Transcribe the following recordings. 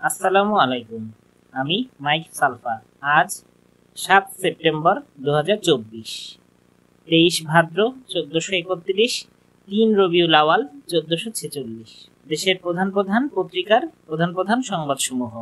আসসালামু আলাইকুম। আমি মাইক সালফা। আজ 7 সেপ্টেম্বর 2024, 23 ভাদ্র 1431, 3 রবিউল আওয়াল 1446। দেশের প্রধান প্রধান পত্রিকার প্রধান প্রধান সংবাদসমূহ।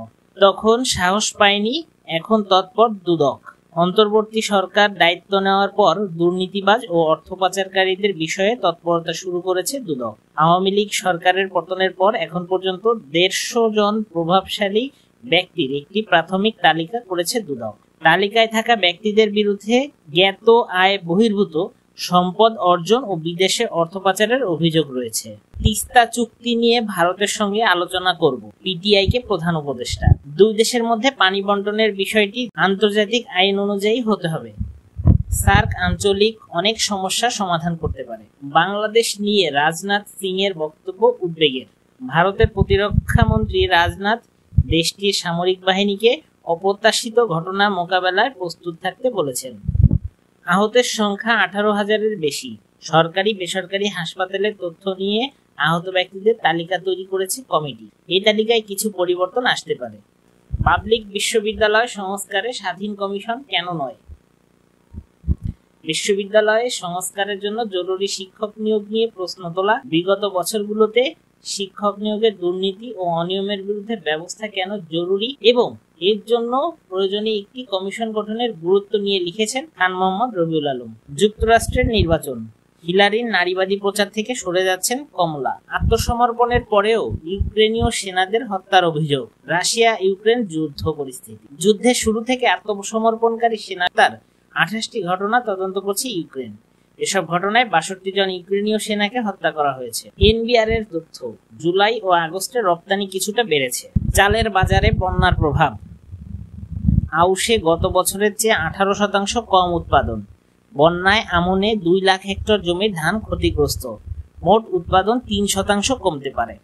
তখন সাহস পায়নি, এখন তৎপর দুদক। অন্তর্বর্তী সরকার দায়িত্ব নেওয়ার পর দুর্নীতিবাজ ও অর্থ পাচারকারীদের বিষয়ে তৎপরতা শুরু করেছে দুদক। আওয়ামী লীগ সরকারের পতনের পর এখন পর্যন্ত 150 জন প্রভাবশালী ব্যক্তির একটি প্রাথমিক তালিকা করেছে দুদক। তালিকায় থাকা ব্যক্তিদের বিরুদ্ধে জ্ঞাত আয় বহির্ভূত সম্পদ অর্জন ও বিদেশে অর্থ পাচারের অভিযোগ রয়েছে। তিস্তা চুক্তি নিয়ে ভারতের সঙ্গে আলোচনা করব, পিটিআইকে প্রধান উপদেষ্টা। দুই দেশের মধ্যে পানি বন্টনের বিষয়টি আন্তর্জাতিক আইন অনুযায়ী হতে হবে। সার্ক আঞ্চলিক অনেক সমস্যা সমাধান করতে পারে। বাংলাদেশ নিয়ে রাজনাথ সিং এর বক্তব্য উদ্বেগের। ভারতের প্রতিরক্ষা মন্ত্রী রাজনাথ দেশটির সামরিক বাহিনীকে অপ্রত্যাশিত ঘটনা মোকাবেলায় প্রস্তুত থাকতে বলেছেন। আহতের সংখ্যা 18,000-এর বেশি। সরকারি বেসরকারি হাসপাতালের তথ্য নিয়ে আহত ব্যক্তিদের তালিকা তৈরি করেছে কমিটি। এই তালিকায় কিছু পরিবর্তন আসতে পারে। পাবলিক বিশ্ববিদ্যালয় সংস্কারে স্বাধীন কমিশন কেন নয়? বিশ্ববিদ্যালয়ে সংস্কারের জন্য জরুরি শিক্ষক নিয়োগ নিয়ে প্রশ্ন তোলা। বিগত বছরগুলোতে শিক্ষক নিয়োগের দুর্নীতি ও অনিয়মের বিরুদ্ধে ব্যবস্থা কেন জরুরি এবং এর জন্য প্রয়োজনীয় একটি কমিশন গঠনের গুরুত্ব নিয়ে লিখেছেন খান মোহাম্মদ রবিউল আলম। যুক্তরাষ্ট্রের নির্বাচন, হিলারির নারীবাদী প্রচার থেকে সরে যাচ্ছেন কমলা। আত্মসমর্পণের পরেও ইউক্রেনীয় সেনাদের হত্যার অভিযোগ। রাশিয়া ইউক্রেন যুদ্ধ পরিস্থিতি। যুদ্ধের শুরু থেকে আত্মসমর্পণকারী সেনাদের 28টি ঘটনা তদন্ত করছে ইউক্রেন। এসব ঘটনায় 62 জন ইউক্রেনীয় সেনাকে হত্যা করা হয়েছে। এনবিআর এর তথ্য, জুলাই ও আগস্টে রপ্তানি কিছুটা বেড়েছে। চালের বাজারে বন্যার প্রভাব। আউশে গত বছরের চেয়ে 18% কম উৎপাদন। বন্যায় আমনে 2 লাখ হেক্টর জমির ধান ক্ষতিগ্রস্ত। মোট উৎপাদন 3% কমতে পারে।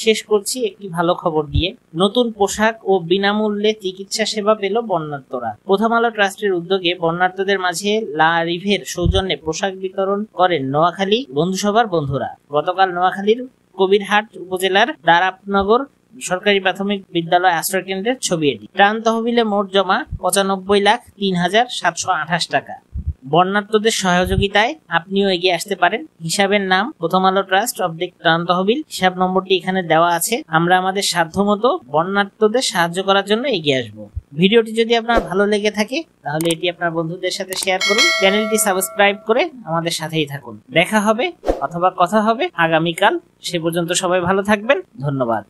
শেষ করছি একটি ভালো খবর দিয়ে। নতুন পোশাক ও বিনামূল্যে চিকিৎসা সেবা পেল বন্যার্তরা। প্রথম আলো ট্রাস্টের উদ্যোগে বন্যার্তদের মাঝে লা রিভের সৌজন্যে পোশাক বিতরণ করেন নোয়াখালী বন্ধুসভার বন্ধুরা। গতকাল নোয়াখালীর কবিরহাট উপজেলার দারাপনগর সরকারি প্রাথমিক বিদ্যালয় আশ্রয় কেন্দ্রের ছবি এটি। ত্রাণ তহবিলে মোট জমা 95,03,728 টাকা। বন্যার্তদের সহযোগিতায় আপনিও এগিয়ে আসতে পারেন। হিসাবের নাম প্রথম আলো ট্রাস্ট অবলিক ত্রাণ তহবিল। হিসাব নম্বরটি এখানে দেওয়া আছে। আমরা আমাদের সাধ্যমতো বন্যার্তদের সাহায্য করার জন্য এগিয়ে আসব। ভিডিওটি যদি আপনার ভালো লেগে থাকে তাহলে এটি আপনার বন্ধুদের সাথে শেয়ার করুন। চ্যানেলটি সাবস্ক্রাইব করে আমাদের সাথেই থাকুন। দেখা হবে অথবা কথা হবে আগামীকাল। সে পর্যন্ত সবাই ভালো থাকবেন। ধন্যবাদ।